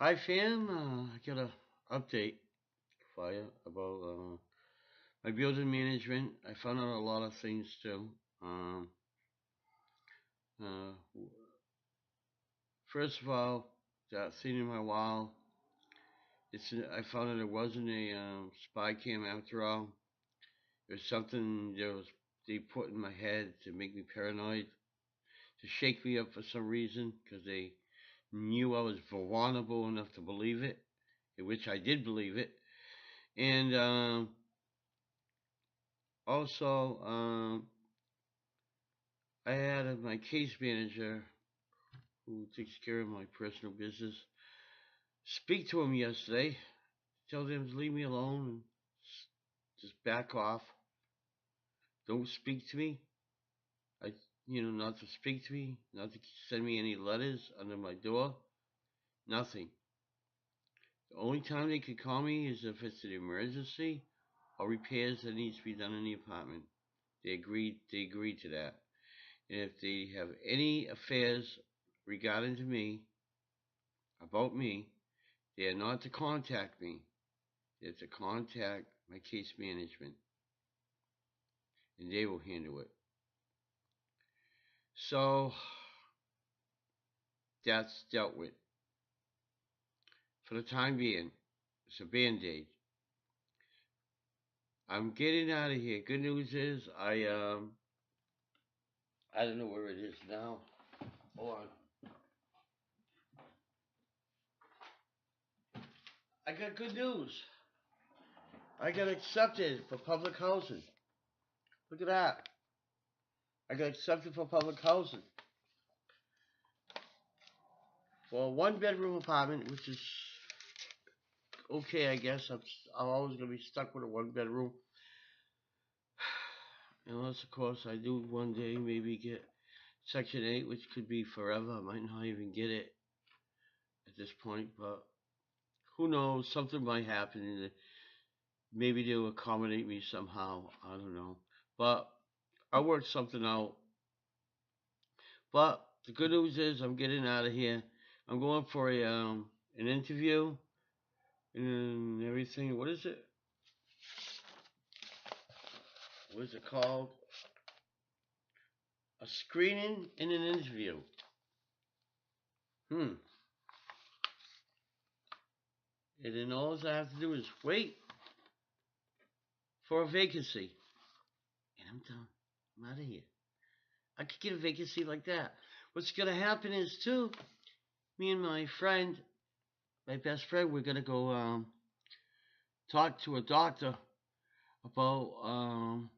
Hi fam, I got a update for you about my building management. I found out a lot of things too. Um, uh, First of all, that thing in my wall. I found out it wasn't a spy cam after all. It was something they put in my head to make me paranoid, to shake me up for some reason, because they knew I was vulnerable enough to believe it, in which I did believe it. And also, I had my case manager who takes care of my personal business speak to him yesterday. Tell them to leave me alone and just back off. Don't speak to me. I, not to speak to me, not to send me any letters under my door. Nothing. The only time they could call me is if it's an emergency or repairs that needs to be done in the apartment. They agreed to that. And if they have any affairs regarding to me, about me, they are not to contact me. They're to contact my case management, and they will handle it. So that's dealt with. For the time being, it's a band-aid. I'm getting out of here. Good news is I don't know where it is now. Hold on. I got good news. I got accepted for public housing. Look at that. I got accepted for public housing. For a one-bedroom apartment, which is okay, I guess. I'm always going to be stuck with a one-bedroom. Unless, of course, I do one day maybe get Section 8, which could be forever. I might not even get it at this point, but who knows? Something might happen, and maybe they'll accommodate me somehow. I don't know. But I'll work something out. But the good news is I'm getting out of here. I'm going for an interview and everything. What is it? What is it called? A screening and an interview. And then all I have to do is wait for a vacancy. And I'm done. I'm out of here. I could get a vacancy like that. What's going to happen is, too, me and my friend, my best friend, we're going to go talk to a doctor about all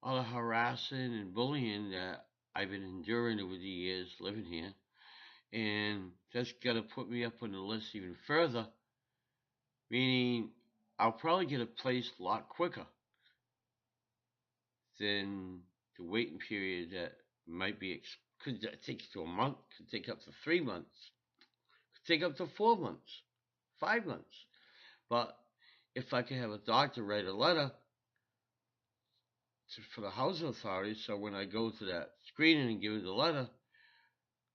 the harassing and bullying that I've been enduring over the years living here. And that's going to put me up on the list even further, meaning I'll probably get a place a lot quicker than the waiting period that might be, could take to a month, could take up to 3 months, could take up to 4 months, 5 months. But if I could have a doctor write a letter for the housing authority, so when I go to that screening and give it the letter,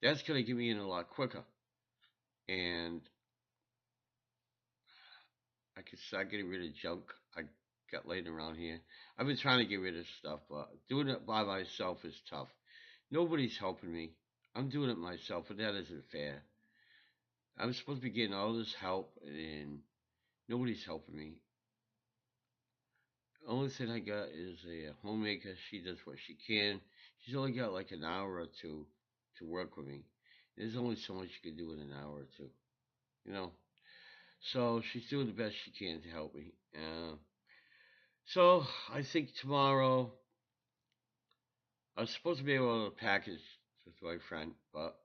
that's going to get me in a lot quicker. And I could start getting rid of junk I got laying around here. I've been trying to get rid of stuff, but doing it by myself is tough. Nobody's helping me. I'm doing it myself, and that isn't fair. I'm supposed to be getting all this help, and nobody's helping me. The only thing I got is a homemaker. She does what she can. She's only got like an hour or two to work with me. There's only so much you can do in an hour or two, you know. So she's doing the best she can to help me. So I think tomorrow I was supposed to be able to package with my friend, but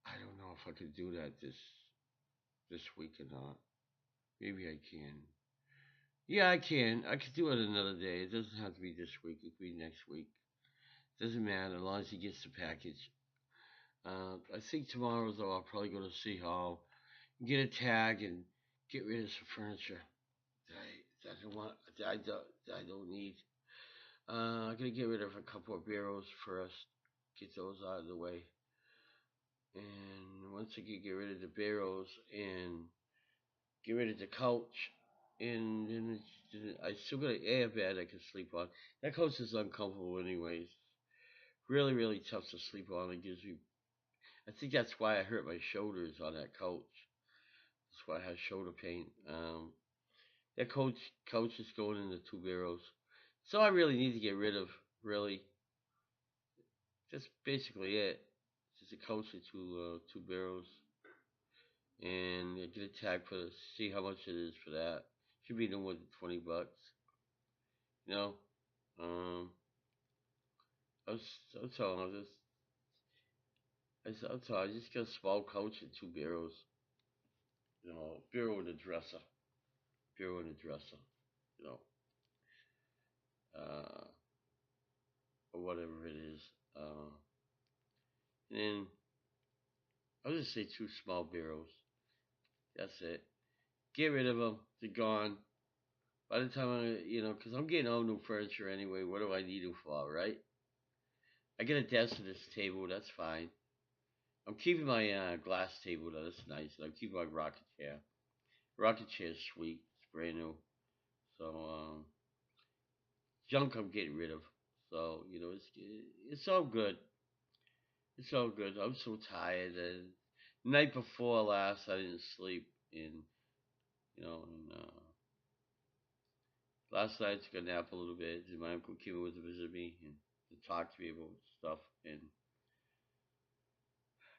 I don't know if I could do that this week or not. Maybe I can. Yeah, I can. I could do it another day. It doesn't have to be this week. It could be next week. Doesn't matter as long as he gets the package. I think tomorrow though I'll probably go to City Hall, get a tag, and get rid of some furniture that I don't want. That I don't need. I'm gonna get rid of a couple of bureaus first. Get those out of the way. And once I get rid of the barrels and get rid of the couch, and then I still got an air bed I can sleep on. That couch is uncomfortable anyways. Really, really tough to sleep on. It gives me. I think that's why I hurt my shoulders on that couch. That's why I have shoulder pain. That couch is going in the two barrels. So I really need to get rid of, really. That's basically it. Just a couch and two barrels. And get a tag for see how much it is for that. Should be no more than $20. You know? Um I was telling her this. I just got a small couch and two barrels. You know, bureau and a dresser. Bureau and a dresser. You know. Or whatever it is. And I'll just say two small barrels. That's it. Get rid of them. They're gone. By the time because I'm getting all new furniture anyway. What do I need them for, right? I get a desk at this table. That's fine. I'm keeping my glass table. That's nice. And I'm keeping my rocket chair. Rocket chair is sweet. It's brand new. So junk I'm getting rid of. So it's all good. It's all good. I'm so tired. And night before last, I didn't sleep. And last night I took a nap a little bit. And my uncle came over to visit me and to talk to me about stuff. And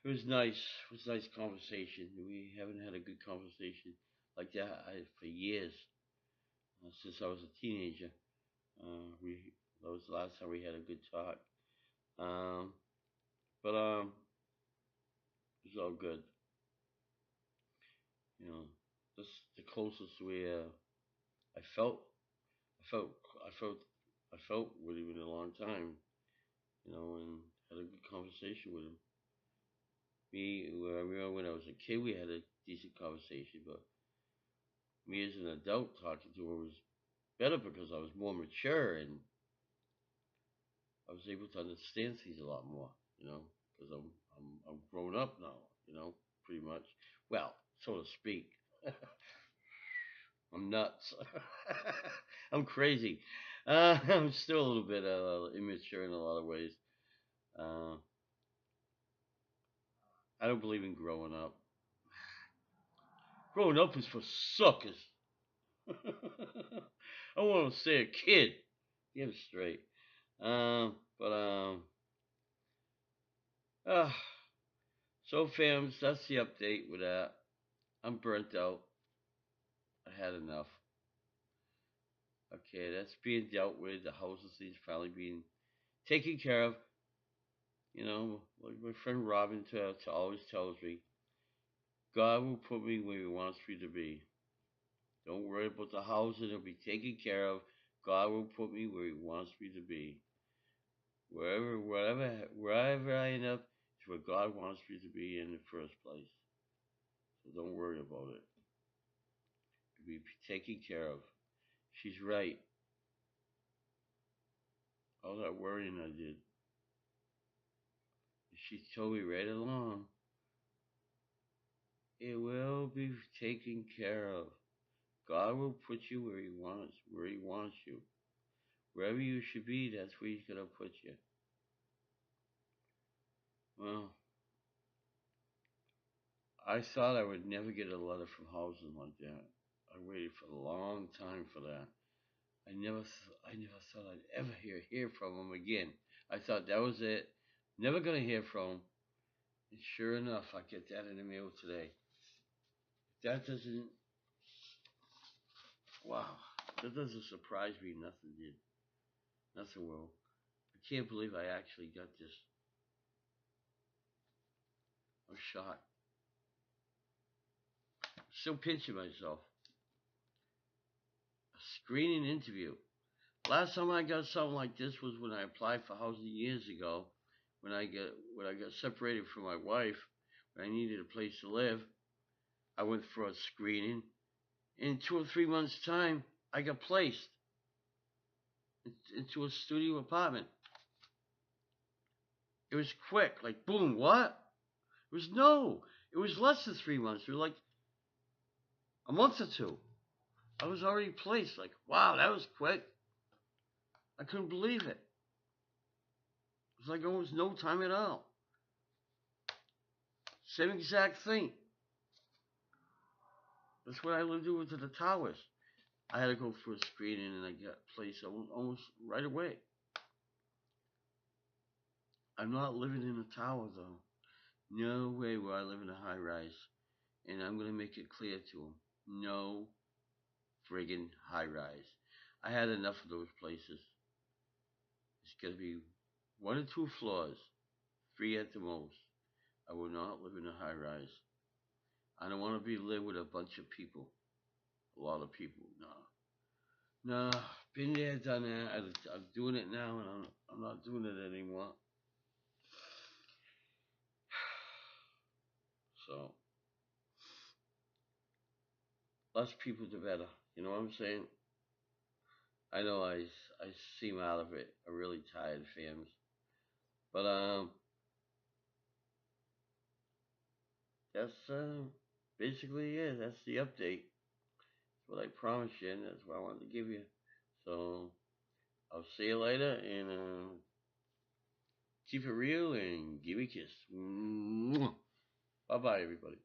it was nice. It was a nice conversation. We haven't had a good conversation like that for years. Since I was a teenager. That was the last time we had a good talk. But it was all good. That's the closest I felt, I felt, I felt with him in a long time. And had a good conversation with him. I remember when I was a kid, we had a decent conversation, but me as an adult talking to him was better because I was more mature and I was able to understand things a lot more. Because I'm grown up now. Pretty much. Well, so to speak. I'm nuts. I'm crazy. I'm still a little bit immature in a lot of ways. I don't believe in growing up. Growing up is for suckers. I want to say a kid. Get it straight. So fams, that's the update with that. I'm burnt out. I had enough. Okay, that's being dealt with. The house is finally being taken care of. Like my friend Robin always tells me, God will put me where He wants me to be. Don't worry about the house, it'll be taken care of. God will put me where He wants me to be. Wherever I end up is where God wants me to be in the first place. So don't worry about it. It'll be taken care of. She's right. All that worrying I did. She told me right along. It will be taken care of. God will put you where He wants you. Wherever you should be, that's where He's gonna put you. Well, I thought I would never get a letter from housing like that. I waited for a long time for that. I never thought I'd ever hear from them again. I thought that was it. Never gonna hear from them. And sure enough, I get that in the mail today. That doesn't. Wow, that doesn't surprise me. Nothing did. Nothing will. I can't believe I actually got this. I'm shocked. Still pinching myself. A screening interview. Last time I got something like this was when I applied for housing years ago. When I got separated from my wife, when I needed a place to live, I went for a screening. In 2 or 3 months' time, I got placed into a studio apartment. It was quick, like boom, what? It was no. It was less than 3 months. It was like a month or two. I was already placed. Like, wow, that was quick. I couldn't believe it. It was like almost no time at all. Same exact thing. That's what I lived with the towers. I had to go for a screening and I got placed almost right away. I'm not living in a tower though. No way will I live in a high rise. And I'm going to make it clear to them. No friggin' high rise. I had enough of those places. It's going to be 1 or 2 floors, 3 at the most. I will not live in a high rise. I don't want to be live with a bunch of people. A lot of people. No. No. Been there, done that. I'm doing it now and I'm not doing it anymore. So, less people the better. You know what I'm saying? I know I seem out of it. I'm really tired, fams. But that's basically it. That's the update. That's what I promised you, and that's what I wanted to give you. So I'll see you later, and keep it real, and give me a kiss. Bye bye, everybody.